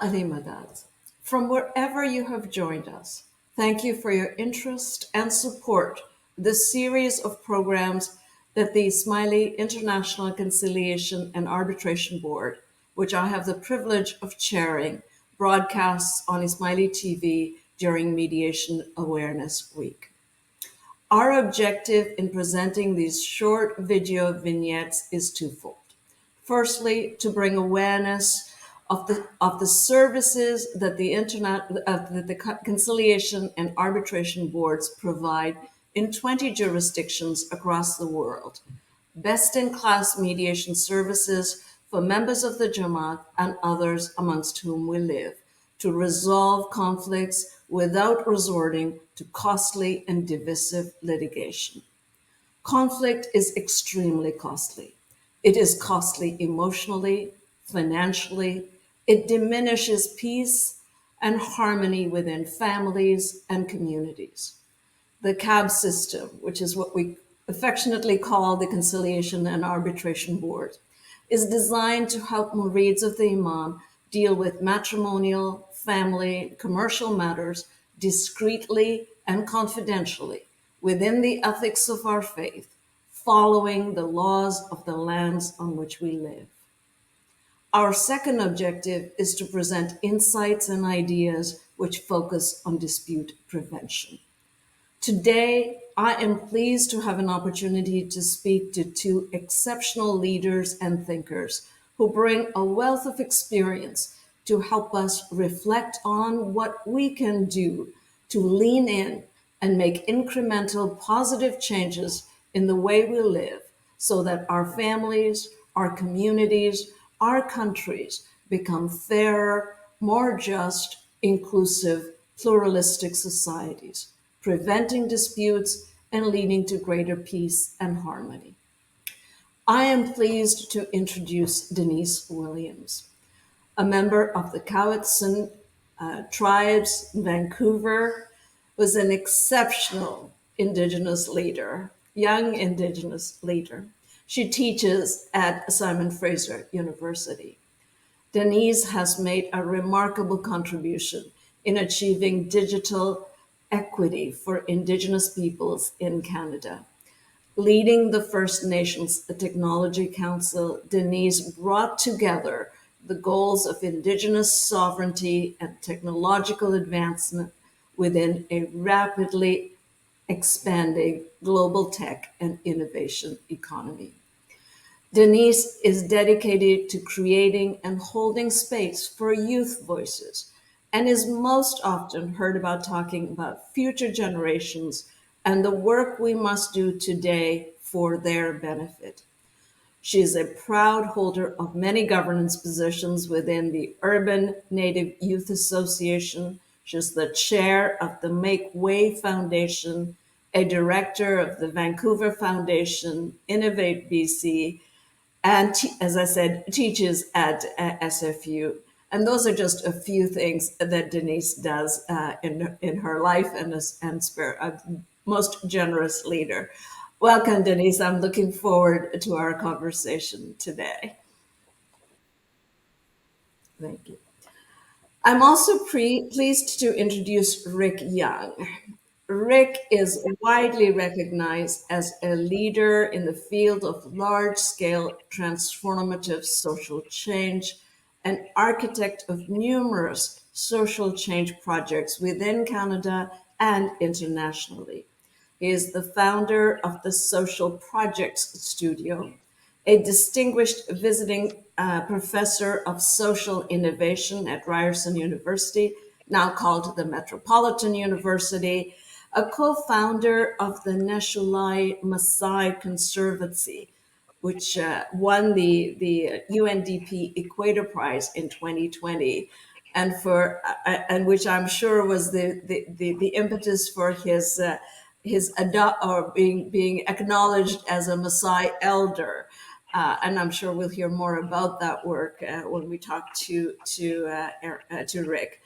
Ali Madad, from wherever you have joined us, thank you for your interest and support for this series of programs that the Ismaili International Conciliation and Arbitration Board, which I have the privilege of chairing, broadcasts on Ismaili TV during Mediation Awareness Week. Our objective in presenting these short video vignettes is twofold. Firstly, to bring awareness of the services that the Conciliation and Arbitration Boards provide in 20 jurisdictions across the world. Best-in-class mediation services for members of the Jamaat and others amongst whom we live to resolve conflicts without resorting to costly and divisive litigation. Conflict is extremely costly. It is costly emotionally, financially. It diminishes peace and harmony within families and communities. The CAB system, which is what we affectionately call the Conciliation and Arbitration Board, is designed to help murids of the Imam deal with matrimonial, family, commercial matters discreetly and confidentially within the ethics of our faith, following the laws of the lands on which we live. Our second objective is to present insights and ideas which focus on dispute prevention. Today, I am pleased to have an opportunity to speak to two exceptional leaders and thinkers who bring a wealth of experience to help us reflect on what we can do to lean in and make incremental positive changes in the way we live so that our families, our communities, our countries become fairer, more just, inclusive, pluralistic societies, preventing disputes and leading to greater peace and harmony. I am pleased to introduce Denise Williams, a member of the Cowichan tribes in Vancouver, was an exceptional Indigenous leader, young Indigenous leader. She teaches at Simon Fraser University. Denise has made a remarkable contribution in achieving digital equity for Indigenous peoples in Canada. Leading the First Nations Technology Council, Denise brought together the goals of Indigenous sovereignty and technological advancement within a rapidly expanding global tech and innovation economy. Denise is dedicated to creating and holding space for youth voices and is most often heard about talking about future generations and the work we must do today for their benefit. She is a proud holder of many governance positions within the Urban Native Youth Association. She's the chair of the Make Way Foundation, a director of the Vancouver Foundation, Innovate BC, and as I said, teaches at SFU. And those are just a few things that Denise does in her life and a most generous leader. Welcome, Denise. I'm looking forward to our conversation today. Thank you. I'm also pleased to introduce Rick Young. Rick is widely recognized as a leader in the field of large-scale transformative social change, an architect of numerous social change projects within Canada and internationally. He is the founder of the Social Projects Studio, a distinguished visiting professor of social innovation at Ryerson University, now called the Metropolitan University, a co-founder of the Neshulai Maasai Conservancy, which won the UNDP Equator Prize in 2020, and which I'm sure was the impetus for his being acknowledged as a Maasai elder. And I'm sure we'll hear more about that work when we talk to Rick.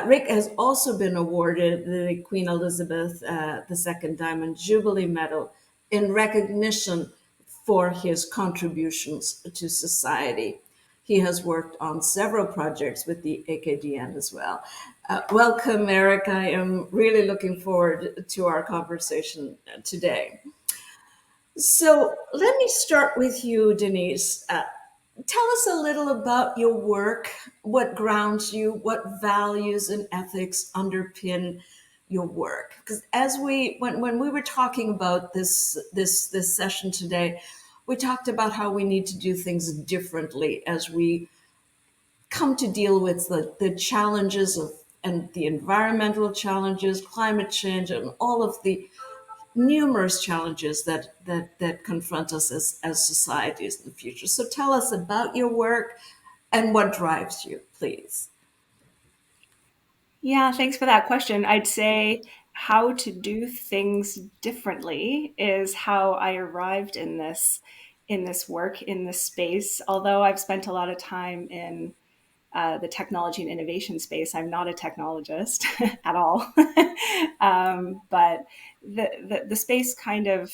Rick has also been awarded the Queen Elizabeth II Diamond Jubilee Medal in recognition for his contributions to society. He has worked on several projects with the AKDN as well. Welcome, Eric. I am really looking forward to our conversation today. So let me start with you, Denise. Tell us a little about your work, what grounds you, what values and ethics underpin your work. Because when we were talking about this session today, we talked about how we need to do things differently as we come to deal with the challenges of and the environmental challenges, climate change, and all of the numerous challenges that confront us as societies in the future. So tell us about your work and what drives you, please. Yeah, thanks for that question. I'd say how to do things differently is how I arrived in this work, in this space. Although I've spent a lot of time in the technology and innovation space, I'm not a technologist at all. But the space kind of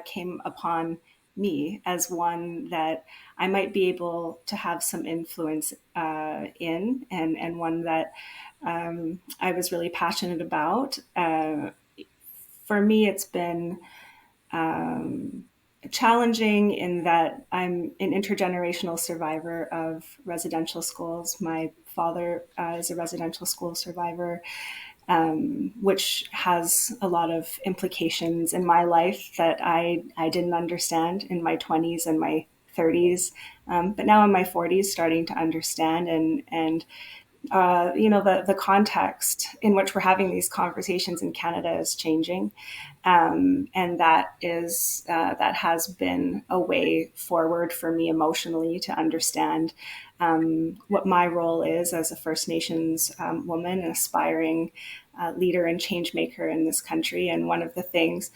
came upon me as one that I might be able to have some influence in, and one that I was really passionate about. For me, it's been challenging in that I'm an intergenerational survivor of residential schools. My father is a residential school survivor, which has a lot of implications in my life that I didn't understand in my 20s and my 30s. But now in my 40s, starting to understand and the context in which we're having these conversations in Canada is changing, and that has been a way forward for me emotionally to understand what my role is as a First Nations woman, an aspiring leader and change maker in this country. And one of the things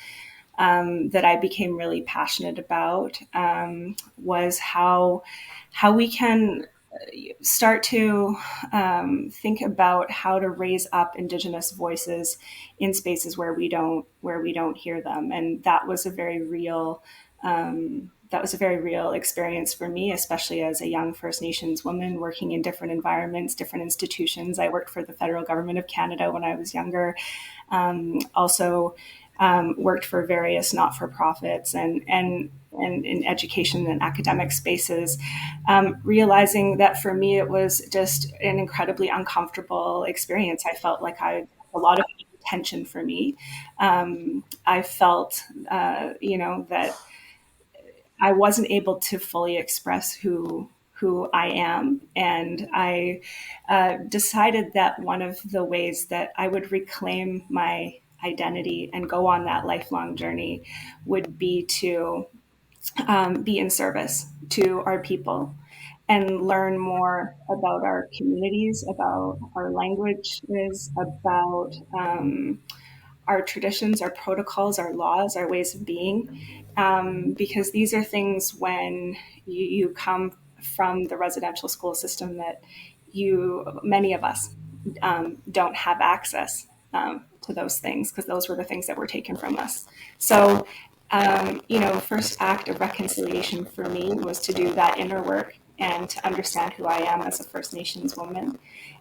that I became really passionate about was how we can start to think about how to raise up Indigenous voices in spaces where we don't hear them, and that was a very real experience for me, especially as a young First Nations woman working in different environments, different institutions. I worked for the federal government of Canada when I was younger. Also worked for various not-for-profits and in education and academic spaces, realizing that for me it was just an incredibly uncomfortable experience. I felt like a lot of tension for me. I felt, that I wasn't able to fully express who I am, and I decided that one of the ways that I would reclaim my identity and go on that lifelong journey would be to be in service to our people and learn more about our communities, about our languages, about our traditions, our protocols, our laws, our ways of being. Because these are things when you come from the residential school system that many of us, don't have access to those things because those were the things that were taken from us. So, first act of reconciliation for me was to do that inner work and to understand who I am as a First Nations woman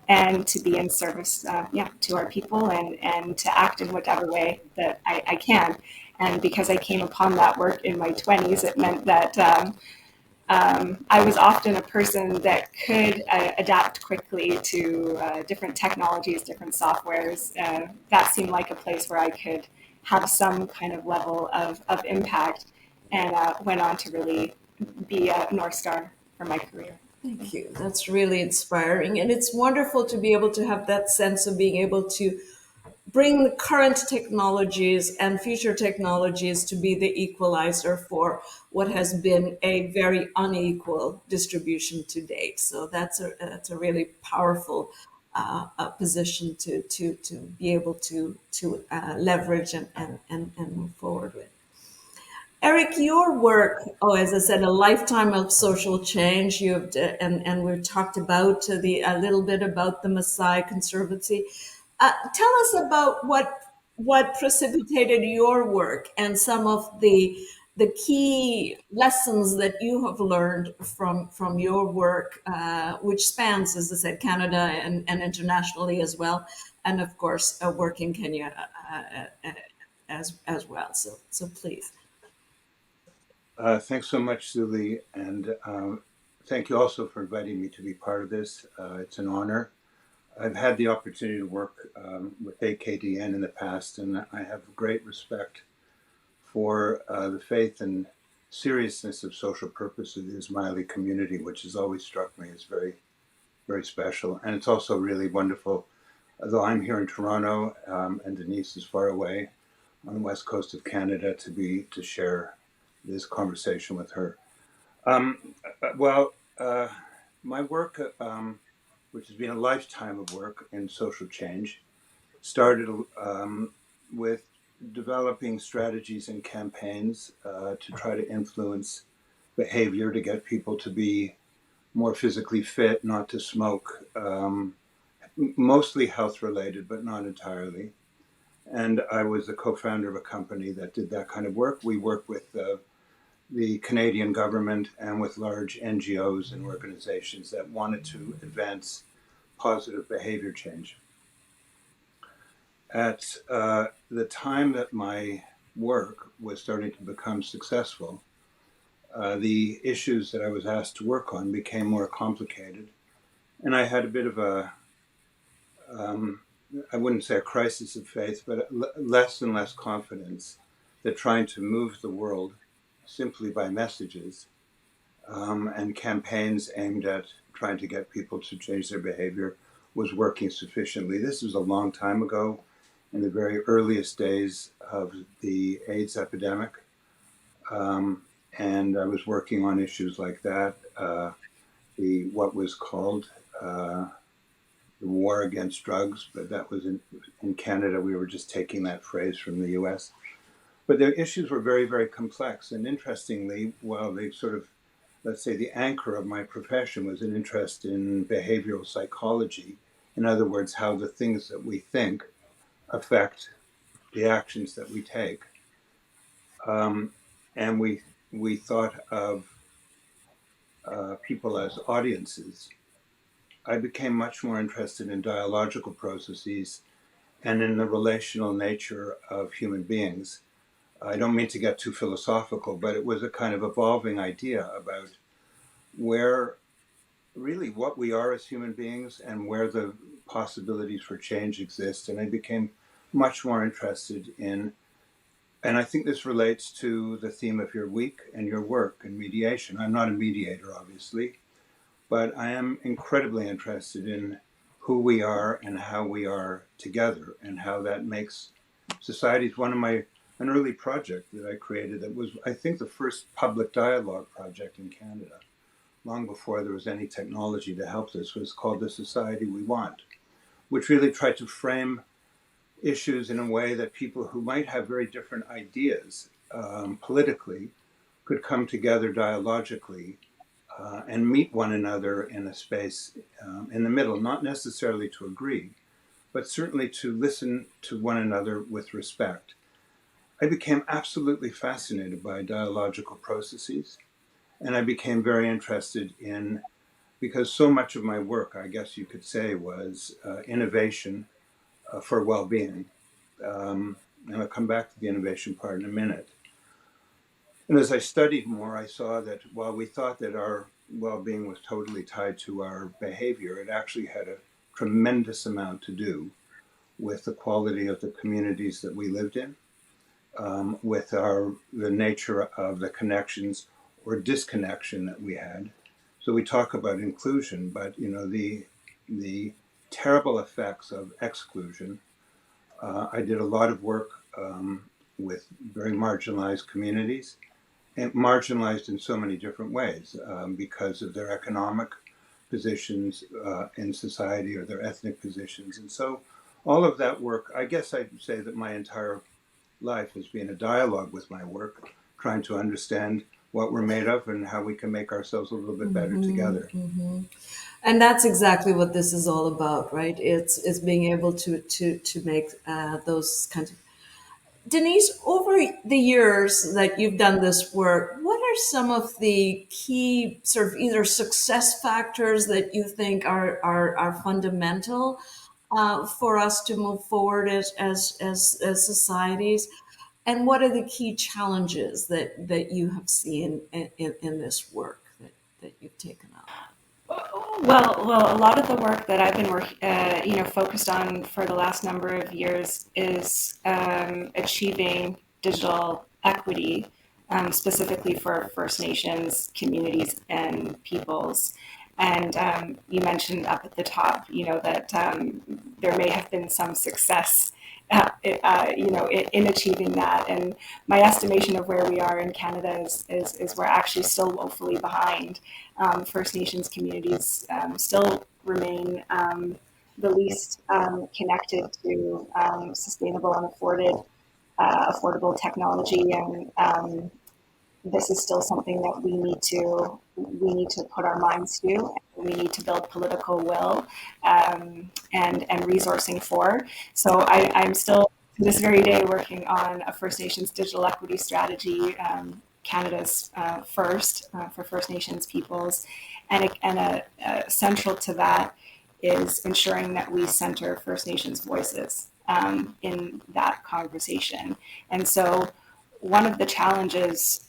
and to be in service, to our people and to act in whatever way that I can. And because I came upon that work in my 20s, it meant that I was often a person that could adapt quickly to different technologies, different softwares. That seemed like a place where I could have some kind of level of impact, and went on to really be a North Star for my career. Thank you. That's really inspiring. And it's wonderful to be able to have that sense of being able to bring the current technologies and future technologies to be the equalizer for what has been a very unequal distribution to date. So that's a really powerful position to be able to leverage and move forward with. Eric, your work, as I said, a lifetime of social change. And we've talked about a little bit about the Maasai Conservancy. Tell us about what precipitated your work and some of the key lessons that you have learned from your work, which spans, as I said, Canada and internationally as well, and of course, work in Kenya as well. So please. Thanks so much, Julie, and thank you also for inviting me to be part of this. It's an honor. I've had the opportunity to work with AKDN in the past, and I have great respect for the faith and seriousness of social purpose of the Ismaili community, which has always struck me as very, very special. And it's also really wonderful, although I'm here in Toronto and Denise is far away on the west coast of Canada, to share this conversation with her. Well, my work, which has been a lifetime of work in social change, started with developing strategies and campaigns to try to influence behavior to get people to be more physically fit, not to smoke, mostly health related, but not entirely. And I was the co-founder of a company that did that kind of work. We work with the Canadian government and with large NGOs and organizations that wanted to advance positive behavior change. At the time that my work was starting to become successful, the issues that I was asked to work on became more complicated. And I had a bit of a, I wouldn't say a crisis of faith, but less and less confidence that trying to move the world simply by messages and campaigns aimed at trying to get people to change their behavior was working sufficiently. This was a long time ago, in the very earliest days of the AIDS epidemic. And I was working on issues like that, what was called the war against drugs, but that was in Canada. We were just taking that phrase from the US. But the issues were very, very complex. And interestingly, while they sort of, let's say, the anchor of my profession was an interest in behavioral psychology, in other words, how the things that we think affect the actions that we take. And we thought of people as audiences. I became much more interested in dialogical processes and in the relational nature of human beings. I don't mean to get too philosophical, but it was a kind of evolving idea about where really what we are as human beings and where the possibilities for change exist. And I became much more interested in, and I think this relates to the theme of your week and your work and mediation. I'm not a mediator, obviously, but I am incredibly interested in who we are and how we are together and how that makes societies. An early project that I created that was, I think, the first public dialogue project in Canada, long before there was any technology to help this, was called The Society We Want, which really tried to frame issues in a way that people who might have very different ideas politically could come together dialogically and meet one another in a space in the middle, not necessarily to agree, but certainly to listen to one another with respect. I became absolutely fascinated by dialogical processes, and I became very interested in, because so much of my work, I guess you could say, was innovation for well-being. And I'll come back to the innovation part in a minute. And as I studied more, I saw that while we thought that our well-being was totally tied to our behavior, it actually had a tremendous amount to do with the quality of the communities that we lived in, with the nature of the connections or disconnection that we had. So we talk about inclusion, but the terrible effects of exclusion. I did a lot of work with very marginalized communities, and marginalized in so many different ways because of their economic positions in society or their ethnic positions. And so all of that work, I guess I'd say that my entire life has been a dialogue with my work, trying to understand what we're made of and how we can make ourselves a little bit better together. And that's exactly what this is all about, right? It's being able to make those kind of Denise, over the years that you've done this work, what are some of the key sort of either success factors that you think are fundamental for us to move forward as societies? And what are the key challenges that you have seen in this work that you've taken up? Well, a lot of the work that I've been focused on for the last number of years is achieving digital equity, specifically for First Nations communities and peoples. And you mentioned up at the top, that there may have been some success, in achieving that. And my estimation of where we are in Canada is we're actually still woefully behind. First Nations communities still remain the least connected to sustainable and affordable technology, and this is still something that we need to put our minds to. We need to build political will and resourcing for. So I'm still to this very day working on a First Nations digital equity strategy, Canada's first for First Nations peoples, and central to that is ensuring that we center First Nations voices in that conversation. And so one of the challenges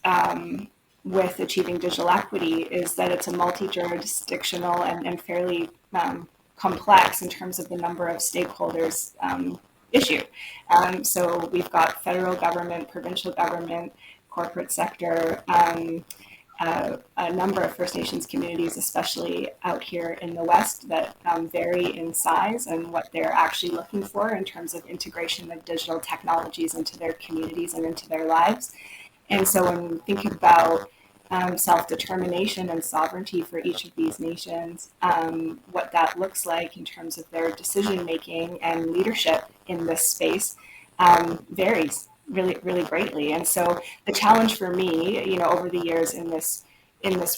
with achieving digital equity is that it's a multi-jurisdictional and fairly complex in terms of the number of stakeholders issue. So we've got federal government, provincial government, corporate sector, a number of First Nations communities, especially out here in the West, that vary in size and what they're actually looking for in terms of integration of digital technologies into their communities and into their lives. And so when we think about self-determination and sovereignty for each of these nations, what that looks like in terms of their decision-making and leadership in this space varies really greatly. And so the challenge for me, over the years in this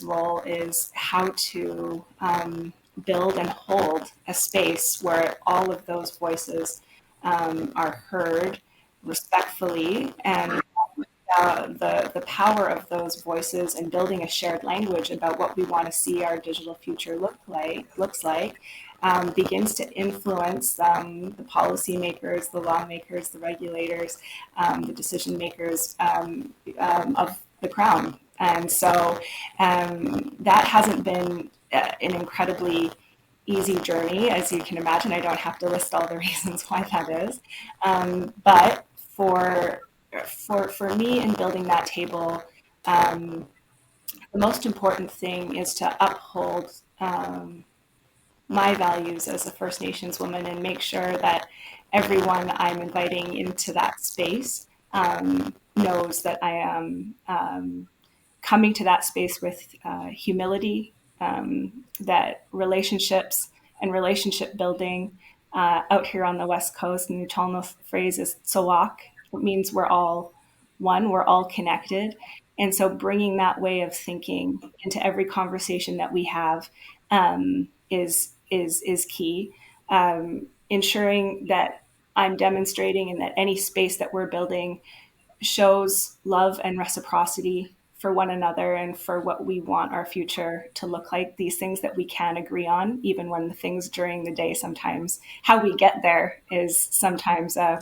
role is how to build and hold a space where all of those voices are heard respectfully, and the power of those voices and building a shared language about what we want to see our digital future looks like begins to influence the policymakers, the lawmakers, the regulators, the decision makers of the Crown. And so that hasn't been an incredibly easy journey, as you can imagine. I don't have to list all the reasons why that is. But for me in building that table, the most important thing is to uphold my values as a First Nations woman and make sure that everyone I'm inviting into that space knows that I am coming to that space with humility, that relationships and relationship building out here on the West Coast, and the Chalmers phrase is "sawak." It means we're all one, we're all connected. And so bringing that way of thinking into every conversation that we have is key. Ensuring that I'm demonstrating and that any space that we're building shows love and reciprocity for one another and for what we want our future to look like. These things that we can agree on, even when the things during the day, sometimes how we get there is sometimes a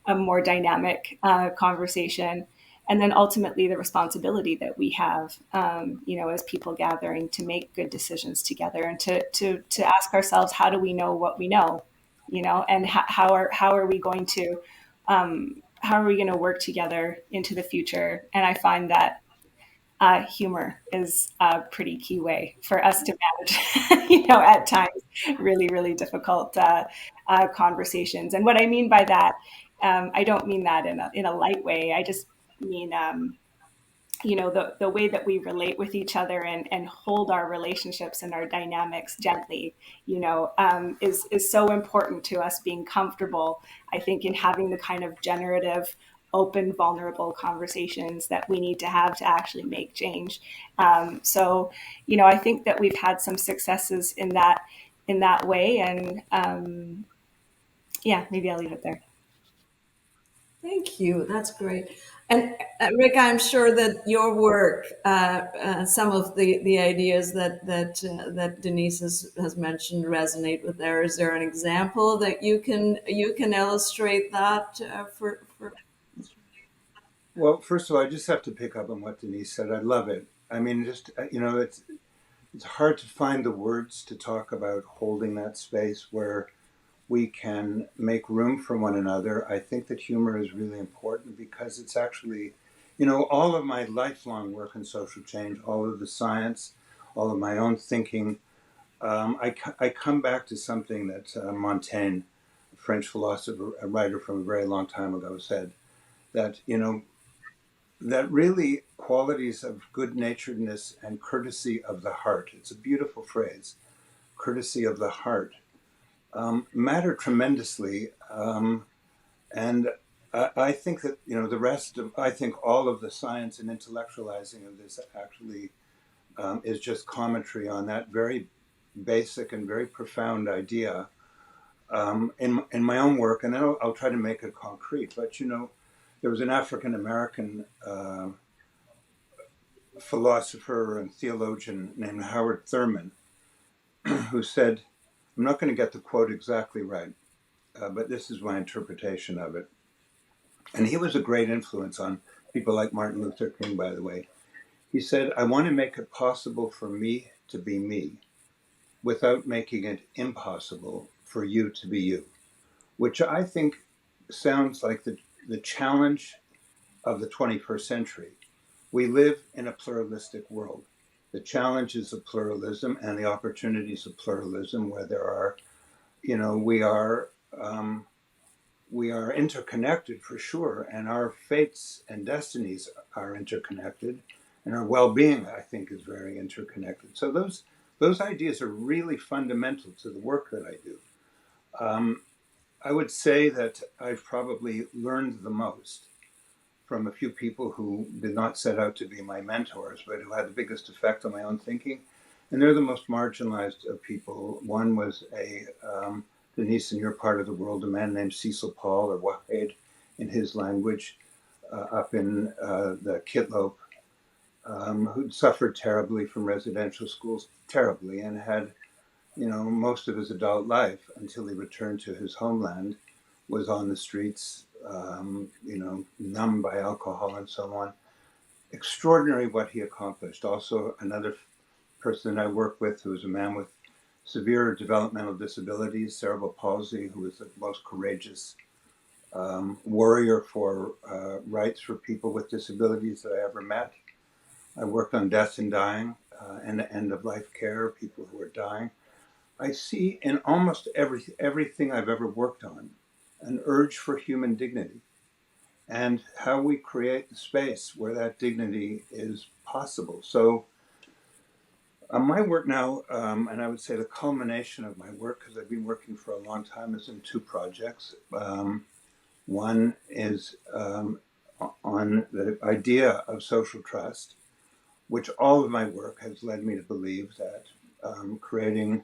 more dynamic conversation. And then ultimately the responsibility that we have, as people gathering to make good decisions together, and to ask ourselves, how do we know what we know, and how are we going to work together into the future? And I find that humor is a pretty key way for us to manage, at times really difficult conversations. And what I mean by that, I don't mean that in a light way. I just mean, the way that we relate with each other and hold our relationships and our dynamics gently, is so important to us being comfortable, I think, in having the kind of generative, open, vulnerable conversations that we need to have to actually make change. So, I think that we've had some successes in that way. And yeah, maybe I'll leave it there. Thank you. That's great. And Rick, I'm sure that your work, some of the ideas that Denise has mentioned resonate with there. Is there an example that you can illustrate that for? Well, first of all, I just have to pick up on what Denise said. I love it. I mean, just it's hard to find the words to talk about holding that space where we can make room for one another. I think that humor is really important because it's actually, all of my lifelong work in social change, all of the science, all of my own thinking, I come back to something that Montaigne, a French philosopher, a writer from a very long time ago, said that, that really qualities of good naturedness and courtesy of the heart, it's a beautiful phrase, courtesy of the heart, matter tremendously. And I think that, I think all of the science and intellectualizing of this actually is just commentary on that very basic and very profound idea in my own work. And then I'll try to make it concrete. But, there was an African American philosopher and theologian named Howard Thurman who said, I'm not going to get the quote exactly right, but this is my interpretation of it. And he was a great influence on people like Martin Luther King, by the way. He said, I want to make it possible for me to be me without making it impossible for you to be you, which I think sounds like the challenge of the 21st century. We live in a pluralistic world. The challenges of pluralism and the opportunities of pluralism, where there are, we are interconnected for sure, and our fates and destinies are interconnected, and our well-being, I think, is very interconnected. So those ideas are really fundamental to the work that I do. I would say that I've probably learned the most from a few people who did not set out to be my mentors, but who had the biggest effect on my own thinking. And they're the most marginalized of people. One was Denise, in your part of the world, a man named Cecil Paul, or Wahed in his language, up in the Kitlope, who'd suffered terribly from residential schools, terribly, and had, most of his adult life until he returned to his homeland, was on the streets, numbed by alcohol and so on. Extraordinary what he accomplished. Also, another person I work with who is a man with severe developmental disabilities, cerebral palsy, who is the most courageous warrior for rights for people with disabilities that I ever met. I worked on death and dying and end of life care, people who are dying. I see in almost everything I've ever worked on an urge for human dignity and how we create the space where that dignity is possible. So my work now, and I would say the culmination of my work, because I've been working for a long time, is in two projects. One is on the idea of social trust, which all of my work has led me to believe that creating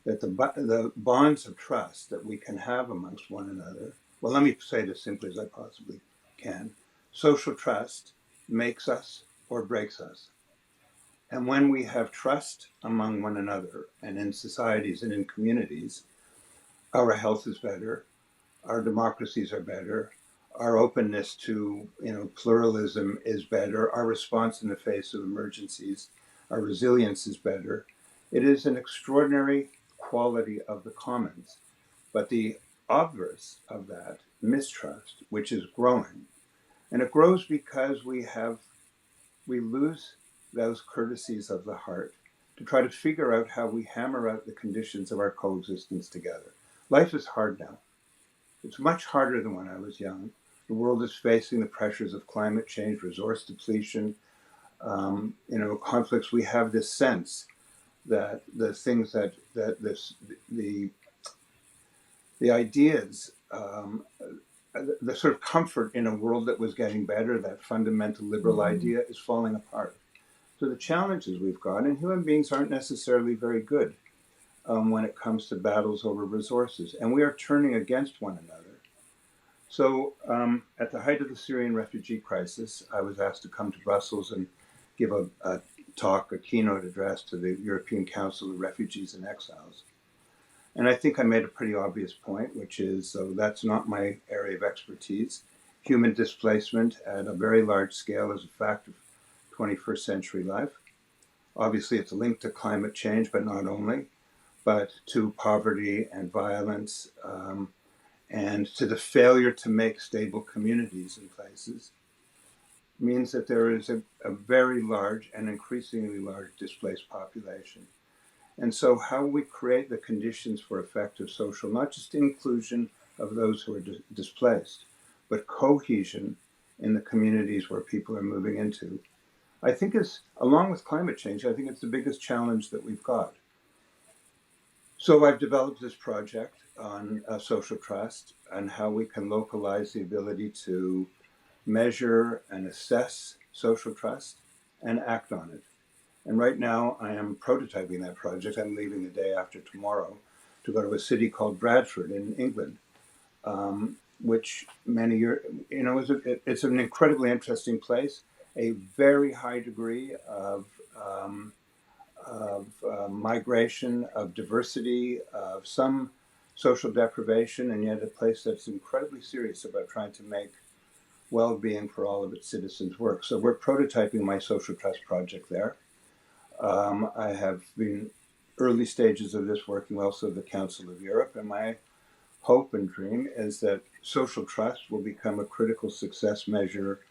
that the bonds of trust that we can have amongst one another. Well, let me say it as simply as I possibly can. Social trust makes us or breaks us. And when we have trust among one another and in societies and in communities, our health is better, our democracies are better, our openness to pluralism is better, our response in the face of emergencies, our resilience is better. It is an extraordinary quality of the commons. But the obverse of that, mistrust, which is growing, and it grows because we lose those courtesies of the heart to try to figure out how we hammer out the conditions of our coexistence together. Life is hard now. It's much harder than when I was young. The world is facing the pressures of climate change, resource depletion, conflicts. We have this sense that the things the ideas, the sort of comfort in a world that was getting better, that fundamental liberal idea is falling apart. So the challenges we've got, and human beings aren't necessarily very good when it comes to battles over resources, and we are turning against one another. So, at the height of the Syrian refugee crisis, I was asked to come to Brussels and give a talk, a keynote address to the European Council of Refugees and Exiles. And I think I made a pretty obvious point, which is that's not my area of expertise. Human displacement at a very large scale is a fact of 21st century life. Obviously, it's linked to climate change, but not only, but to poverty and violence, and to the failure to make stable communities in places, means that there is a very large and increasingly large displaced population. And so how we create the conditions for effective social, not just inclusion of those who are displaced, but cohesion in the communities where people are moving into, I think is, along with climate change, I think it's the biggest challenge that we've got. So I've developed this project on social trust and how we can localize the ability to measure and assess social trust and act on it. And right now I am prototyping that project. I'm leaving the day after tomorrow to go to a city called Bradford in England, which many years, it's an incredibly interesting place, a very high degree of migration, of diversity, of some social deprivation, and yet a place that's incredibly serious about trying to make well-being for all of its citizens work. So we're prototyping my social trust project there. I have been early stages of this working also with the Council of Europe, and my hope and dream is that social trust will become a critical success measure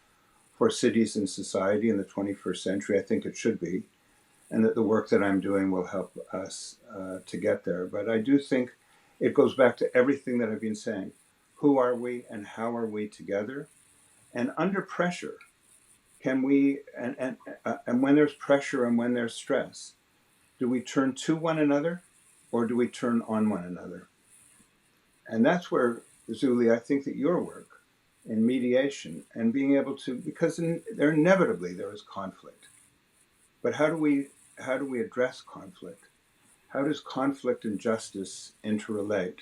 for cities and society in the 21st century. I think it should be, and that the work that I'm doing will help us to get there. But I do think it goes back to everything that I've been saying. Who are we and how are we together? And under pressure, can we, and when there's pressure and when there's stress, do we turn to one another or do we turn on one another? And that's where, Zuli, I think that your work in mediation and being able to, because there inevitably there is conflict, but how do we address conflict? How does conflict and justice interrelate?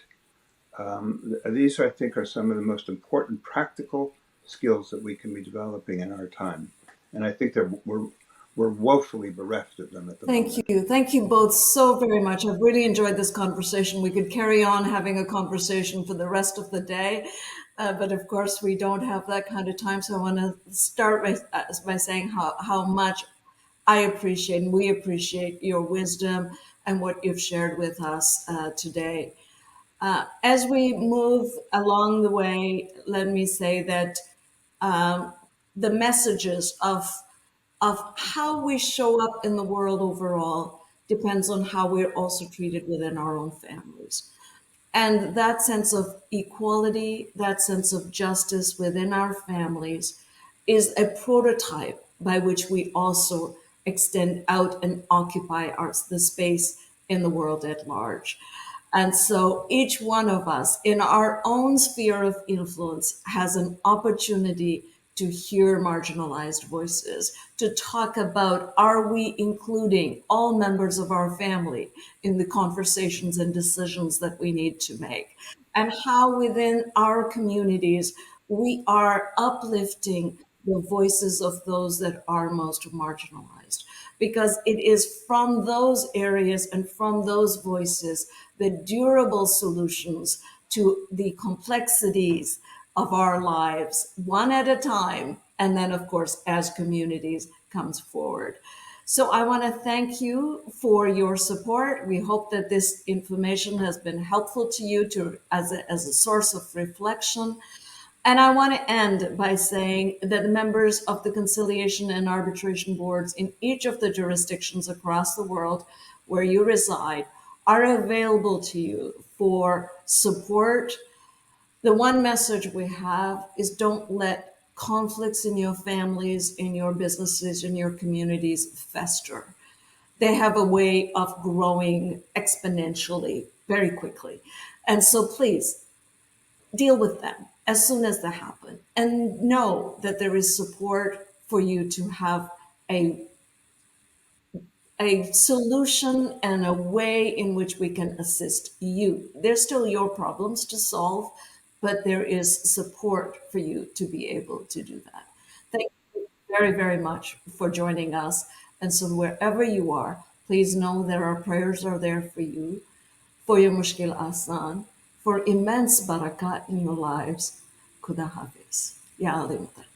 These, I think, are some of the most important practical skills that we can be developing in our time. And I think that we're woefully bereft of them at the moment. Thank you. Thank you both so very much. I've really enjoyed this conversation. We could carry on having a conversation for the rest of the day, but of course we don't have that kind of time. So I want to start by saying how much I appreciate and we appreciate your wisdom and what you've shared with us today. As we move along the way, let me say that the messages of how we show up in the world overall depends on how we're also treated within our own families. And that sense of equality, that sense of justice within our families is a prototype by which we also extend out and occupy the space in the world at large. And so each one of us in our own sphere of influence has an opportunity to hear marginalized voices, to talk about, are we including all members of our family in the conversations and decisions that we need to make? And how within our communities we are uplifting the voices of those that are most marginalized. Because it is from those areas and from those voices that durable solutions to the complexities of our lives, one at a time, and then, of course, as communities comes forward. So I want to thank you for your support. We hope that this information has been helpful to you as a source of reflection. And I want to end by saying that the members of the conciliation and arbitration boards in each of the jurisdictions across the world where you reside are available to you for support. The one message we have is don't let conflicts in your families, in your businesses, in your communities fester. They have a way of growing exponentially very quickly. And so please deal with them as soon as they happen and know that there is support for you to have a solution and a way in which we can assist you. They're still your problems to solve, but there is support for you to be able to do that. Thank you very, very much for joining us. And so wherever you are, please know that our prayers are there for you, for your mushkil asan, for immense barakat in your lives. Kuda Hafiz. Ya Ali Mutar.